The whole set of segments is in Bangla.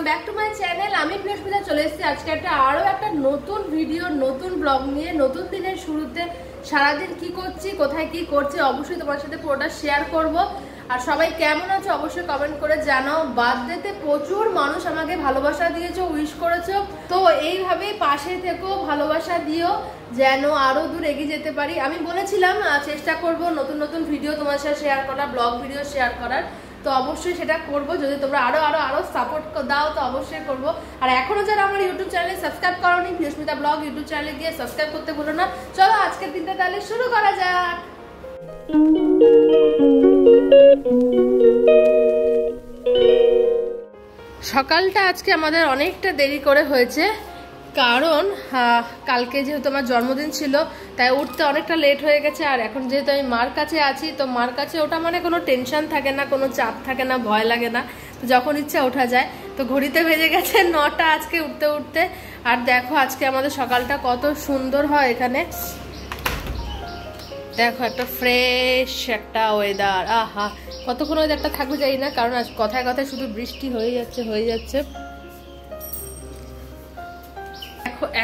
Back to my channel. আমি বৃহস্পতিবার চলে এসেছি আজকে আরো একটা নতুন ভিডিও, নতুন ব্লগ নিয়ে। নতুন দিনের শুরুতে সারাদিন কি করছি, কোথায় কি করছি অবশ্যই তোমার সাথে পুরোটা শেয়ার করব। আর সবাই কেমন আছো অবশ্যই কমেন্ট করে জানাও। বার্থডেতে প্রচুর মানুষ আমাকে ভালোবাসা দিয়েছো, উইশ করেছো, তো এইভাবেই পাশে থেকো, ভালোবাসা দিও যেন আরো দূর এগিয়ে যেতে পারি। আমি বলেছিলাম চেষ্টা করব নতুন নতুন ভিডিও তোমার সাথে শেয়ার করার, ব্লগ ভিডিও শেয়ার করার, তো অবশ্যই সেটা করব। যদি তোমরা আরো সাপোর্ট দাও তো অবশ্যই করব। আর এখনো যারা আমার ইউটিউব চ্যানেলে সাবস্ক্রাইব করোনি, বৃহস্পতিতা ব্লগ ইউটিউব চ্যানেলে গিয়ে সাবস্ক্রাইব করতে ভুলো না। চলো আজকের দিনটা তাহলে শুরু করা যাক। সকালটা আজকে আমাদের অনেকটা দেরি করে হয়েছে, কারণ কালকে যেহেতু আমার জন্মদিন ছিল তাই উঠতে অনেকটা লেট হয়ে গেছে। আর এখন যেহেতু আমি মার কাছে আছি, তো মার কাছে ওটা মানে কোনো টেনশন থাকে না, কোনো চাপ থাকে না, ভয় লাগে না, তো যখন ইচ্ছা ওঠা যায়। তো ঘড়িতে বেজে গেছে 9টা আজকে উঠতে উঠতে। আর দেখো আজকে আমাদের সকালটা কত সুন্দর হয় এখানে, দেখো একটা ফ্রেশ একটা ওয়েদার। আহা, কতক্ষণ ওয়েদারটা থাকবে জানি না, কারণ আজ কথায় কথায় শুধু বৃষ্টি হয়ে যাচ্ছে।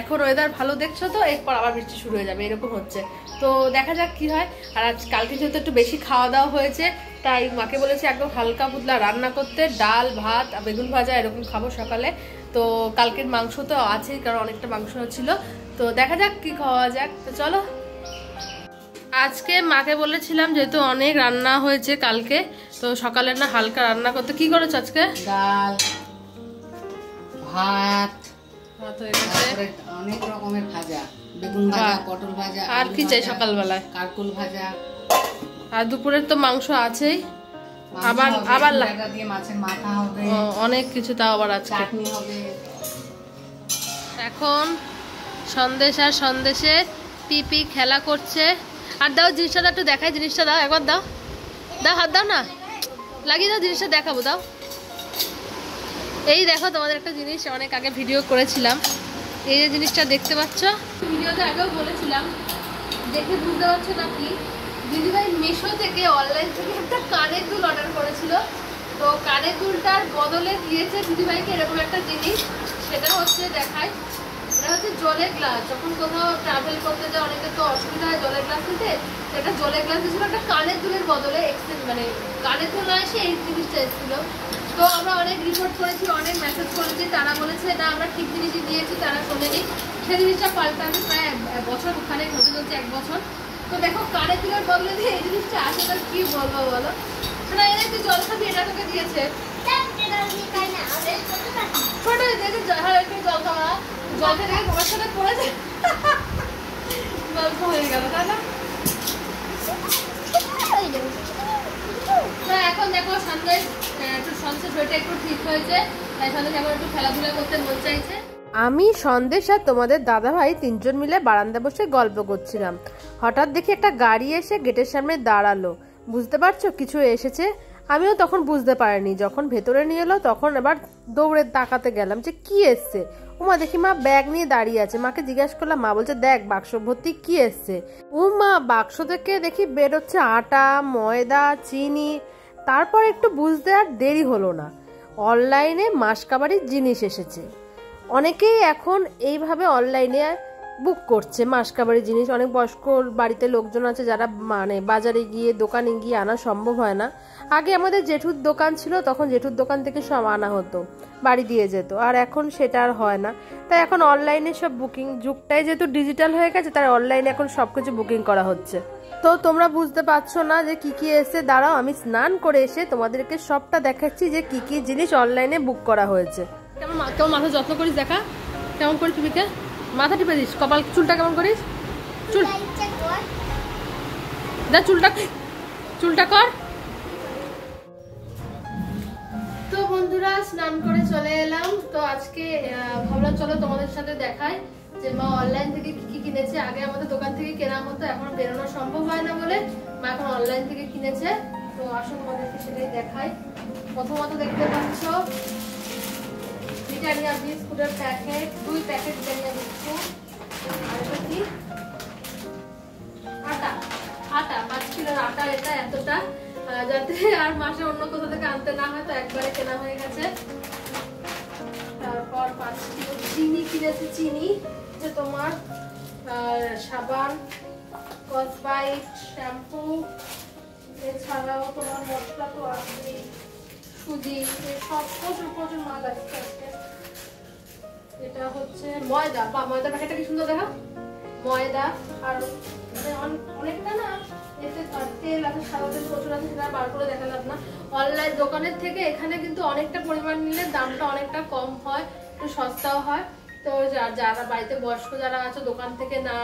এখন ওয়েদার ভালো দেখছো তো, এরপর আবার বৃষ্টি শুরু হয়ে যাবে, এরকম হচ্ছে। তো দেখা যাক কি হয়। আর আজ কালকে যেহেতু একটু বেশি খাওয়া দাওয়া হয়েছে, তাই মাকে বলেছি একদম হালকা পুতলা রান্না করতে, ডাল ভাত বেগুন ভাজা এরকম খাবো সকালে। তো কালকের মাংস তো আছেই, কারণ অনেকটা মাংস ছিল। তো দেখা যাক কি খাওয়া যাক। তো চলো, আজকে মাকে বলেছিলাম যেহেতু অনেক রান্না হয়েছে কালকে, তো সকালে না হালকা রান্না করতে। কি করেছো আজকে? ডাল ভাত, অনেক রকমের ভাজা, বেগুন ভাজা, পটল ভাজা, আর কি চাই সকালবেলায়, কারকুল ভাজা। আর দুপুরের তো মাংস আছেই, আবার দিয়ে মাছের মাথা হবে, অনেক কিছু, তাও আবার আজকে চাটনি হবে। এখন সন্দেশ আর সন্দেশে পিপি খেলা করছে। আর দাও জিনিসটা একটু দেখাই, জিনিসটা দাও, একবার দাও, হাত দাও না, লাগিয়ে দাও, জিনিসটা দেখাবো, দাও। এই দেখো তোমাদের একটা জিনিস অনেক আগে ভিডিও করেছিলাম, এই যে জিনিসটা দেখতে পাচ্ছ, ভিডিওতে আগেও বলেছিলাম, দেখে বুঝতে পারছো নাকি, দিদিভাই মিশো থেকে অনলাইন থেকে একটা কানের দুল অর্ডার করেছিল। তো কানের দুলটার বদলে দিয়েছে দিদিভাইকে এরকম একটা জিনিস, সেটা হচ্ছে দেখায়, এটা হচ্ছে জলের গ্লাস। যখন কোথাও ট্রাভেল করতে যায় অনেকের তো অসুবিধা হয় জলের গ্লাস নিতে, এটা জলের গ্লাস দিয়েছিল একটা কানের দুলের বদলে, এক্সচেঞ্জ মানে কানের দুল না এসে এই জিনিসটা এসেছিল। তো আমরা অনেক রিপোর্ট করেছি, অনেক মেসেজ করেছি, তারা বলেছে না আমরা ঠিক জিনিসই দিয়েছি, তারা শোনেনি। সেই জিনিসটা পাল্টানো প্রায় বছর খানেক হতে চলছে, 1 বছর। তো দেখো কানের দুলের বদলে দিয়ে এই জিনিসটা আসে, তো কি বলবো বলো না, এনে তুই জল খাবি, এটা তোকে দিয়েছে ছোট দেখে জল খাওয়া, জল খেয়ে দেখে তোমার সাথে পড়েছে, গল্প হয়ে গেল, তাই না? এখন দেখো সন্দেশ একটু সন্দেশ হয়েছে, একটু ঠিক হয়েছে, তাই সন্দেশ এখন একটু খেলাধুলা করতে মন চাইছে। আমি সন্দেশ আর তোমাদের দাদা ভাই 3জন মিলে বারান্দা বসে গল্প করছিলাম। হঠাৎ দেখি একটা গাড়ি এসে গেটের সামনে দাঁড়ালো। বুঝতে পারছো কিছু এসেছে? আমিও তখন বুঝতে পারিনি। যখন ভেতরে নিয়ে এলো তখন এবার দৌড়ে তাকাতে গেলাম যে কি এসছে। উমা দেখি মা ব্যাগ নিয়ে দাঁড়িয়ে আছে। মাকে জিজ্ঞাসা করলাম, মা বলছে দেখ বাক্স ভর্তি কি এসছে। উমা বাক্স থেকে দেখি বেরোচ্ছে আটা, ময়দা, চিনি। তারপর একটু বুঝতে আর দেরি হলো না, অনলাইনে মাসকাবারির জিনিস এসেছে। অনেকেই এখন এইভাবে অনলাইনে বুক করছে মাসকাবারির জিনিস। অনেক বয়স্ক বাড়িতে লোকজন আছে যারা মানে বাজারে গিয়ে দোকানে গিয়ে আনা সম্ভব হয় না। আগে আমাদের জেঠুর দোকান ছিল, তখন জেঠুর দোকান থেকে সব আনা হতো, বাড়ি দিয়ে যেত। আর এখন সেটা আর হয় না, তাই এখন অনলাইনে সব বুকিং। যুগটাই যেহেতু ডিজিটাল হয়ে গেছে, তাই অনলাইনে এখন সবকিছু বুকিং করা হচ্ছে। তো তোমরা বুঝতে পারছো না যে কি কি এসে, দাঁড়াও আমি স্নান করে এসে তোমাদেরকে সবটা দেখাচ্ছি যে কি কি জিনিস অনলাইনে বুক করা হয়েছে। কেমন মাথা যত্ন করিস দেখা, কেমন করিস পিপিকে, মাথা টিপে দিস, কপাল চুলটা কেমন করিস, চুলটা কর। তো বন্ধুরা স্নান করে চলে এলাম। তো আজকে ভাবলাম চলো তোমাদের সাথে দেখাই যে মা অনলাইন থেকে কি কি কিনেছে। আগে আমাদের দোকান থেকে কেনা হতো, এখন বেরোনো সম্ভব হয় না বলে মা এখন অনলাইন থেকে কিনেছে। তো আসুন আমাদেরকে সেটাই দেখাই। প্রথমত দেখতে পাচ্ছ ব্রিটানিয়া বিস্কুটের প্যাকেট, 2 প্যাকেট ব্রিটানিয়া বিস্কুট। আর এটা কি আটা 5 কিলোর আটা, এটা এতটা যাতে আর মাসে অন্য কোথা থেকে আনতে না হয়, তো একবারে কেনা হয়ে গেছে। কিনেছি চিনি, যে তোমার সাবান, কসবাইট, শ্যাম্পু, এছাড়াও তোমার মশলা তো আছে, সুজি, সব প্রচুর প্রচুর মাল আসছে আজকে। এটা হচ্ছে ময়দা, বা ময়দা প্যাকেটটা কি সুন্দর দেখা, ময়দা আর অনেকটা না এতে তেল আছে, সাদা তেল প্রচুর আছে, সেটা বার করে দেখালাম না। অনলাইন দোকানের থেকে এখানে কিন্তু অনেকটা পরিমাণ নিলে দামটা অনেকটা কম হয়, একটু সস্তাও হয়। তো যারা বাড়িতে বয়স্ক যারা আছে দোকান থেকে না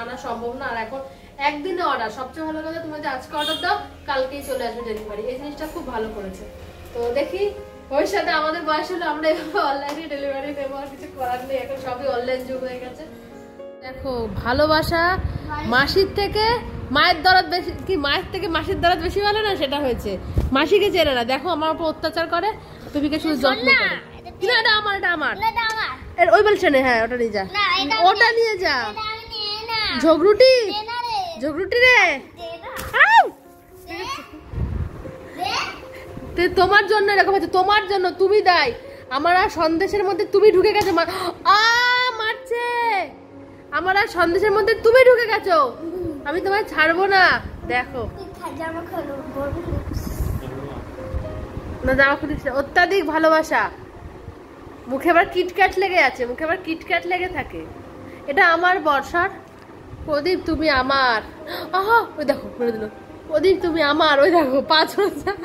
আনা সম্ভব না, আর এখন একদিনে অর্ডার, সবচেয়ে ভালো কথা তুমি যদি আজকে অর্ডার দাও কালকেই চলে আসবে ডেলিভারি, এই জিনিসটা খুব ভালো করেছে। তো দেখি ভবিষ্যতে আমাদের বয়স হলে আমরা এভাবে অনলাইনে ডেলিভারি দেবো, আর কিছু করার নেই, এখন সবই অনলাইন যুগ হয়ে গেছে। দেখো ভালোবাসা মাসির থেকে মায়ের দরদ বেশি, কি মায়ের থেকে মাসির দরদ বেশি ভালো না, সেটা হয়েছে। মাসিকে চেনে না, দেখো আমার উপর অত্যাচার করে, তুমিকে শুধু যত্ন করে। না এটা আমার, এটা আমার, ওই বলছেন। হ্যাঁ ওটা নিয়ে যা, ওটা নিয়ে যা। ঝগড়ুটি, ঝগড়ুটি রে, তোমার জন্য এরকম হচ্ছে, তোমার জন্য, তুমি দাই। আমার আর সন্দেশের মধ্যে তুমি ঢুকে গেছো, মারছে। আমার আর সন্দেশের মধ্যে তুমি ঢুকে গেছো, আমি তোমায় ছাড়বো না। দেখো না, জামা খুলিস না, অত্যাধিক ভালোবাসা। মুখে আবার কিটক্যাট লেগে আছে, মুখে আবার কিটক্যাট লেগে থাকে। এটা আমার বর্ষার। প্রদীপ তুমি আমার, আহা ওই দেখো করে দিল। প্রদীপ তুমি আমার, ওই দেখো 5 হাজার।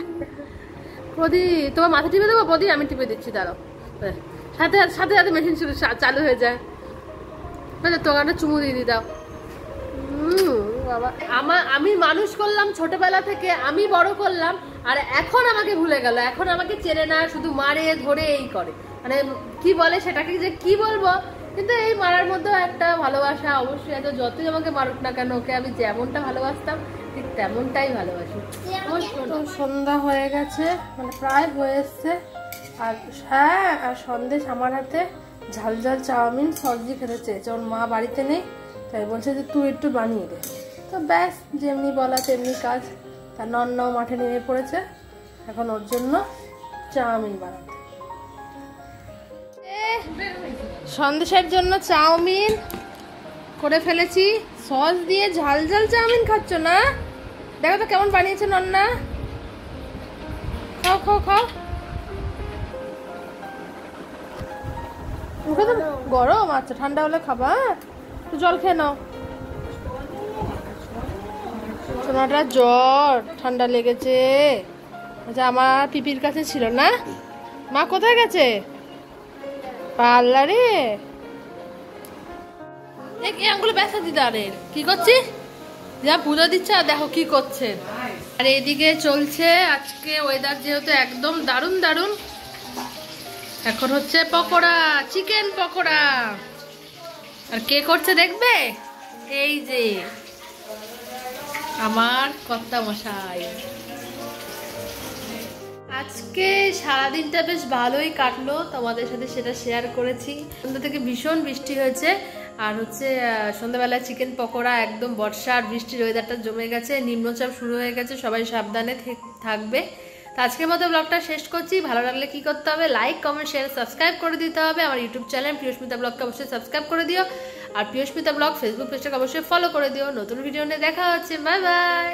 প্রদীপ তোমার মাথা টিপে দেবো? প্রদীপ আমি টিপে দিচ্ছি, দাঁড়াও। সাথে সাথে সাথে মেশিন চালু হয়ে যায়। তোমার চুমু দিয়ে দাও। বাবা, আমি মানুষ করলাম ছোটবেলা থেকে, আমি বড় করলাম, আর এখন আমাকে ভুলে গেল, এখন আমাকে চেনে না, শুধু মারে ধরে এই করে, মানে কি বলে সেটাকে যে কি বলবো। কিন্তু এই মারার মধ্যেও একটা ভালোবাসা অবশ্যই আছে, যতই আমাকে মারুক না কেন, ওকে আমি যেমনটা ভালোবাসতাম ঠিক তেমনটাই ভালোবাসি। সন্ধ্যা হয়ে গেছে, মানে প্রায় হয়ে এসছে। আর হ্যাঁ, আর সন্দেশ আমার হাতে ঝাল ঝাল চাউমিন সস দিয়ে খেতে চেয়েছে, ওর মা বাড়িতে নেই, তাই বলছে যে তুই একটু বানিয়ে দে। তো ব্যাস, যেমনি বলা তেমনি কাজ। তার নন্নাও মাঠে নেমে পড়েছে, এখন ওর জন্য চাউমিন বানাতে। সন্দেশের জন্য চাউমিন করে ফেলেছি, সস দিয়ে ঝাল ঝাল চাউমিন খাচ্ছ না? দেখো তো কেমন বানিয়েছে নন্না, খাও খাও খাও। গরম? আচ্ছা ঠান্ডা হলে খাবা, একটু জল খেয়ে নাও। সোনাটা জ্বর, ঠান্ডা লেগেছে। আচ্ছা আমার পিপির কাছে ছিল না, মা কোথায় গেছে? পার্লারে। আঙ্গুলে ব্যথা দিদারের কি করছিস? যা পুজো দিচ্ছে, আর দেখো কি করছে। আর এদিকে চলছে আজকে ওয়েদার যেহেতু একদম দারুণ দারুণ। এখন হচ্ছে পকোড়া, চিকেন পকোড়া। আর কে করছে দেখবে? এই যে আমার কর্তা মশাই। আজকে সারাদিনটা বেশ ভালোই কাটলো, তোমাদের সাথে সেটা শেয়ার করেছি। সন্ধ্যা থেকে ভীষণ বৃষ্টি হয়েছে, আর হচ্ছে সন্ধ্যাবেলায় চিকেন পকোড়া, একদম বর্ষার বৃষ্টির ওয়েদারটা জমে গেছে, নিম্নচাপ শুরু হয়ে গেছে, সবাই সাবধানে থাকবে। তো আজকের মতো ব্লগটা শেষ করছি। ভালো লাগলে কি করতে হবে? লাইক, কমেন্ট, শেয়ার, সাবস্ক্রাইব করে দিতে হবে। আমার ইউটিউব চ্যানেল প্রিয়স্মিতা ব্লগকে অবশ্যই সাবস্ক্রাইব করে দিও, আর প্রিয়স্মিতা ব্লগ ফেসবুক পেজটাকে অবশ্যই ফলো করে দিও। নতুন ভিডিও নিয়ে দেখা হচ্ছে, বাই বাই।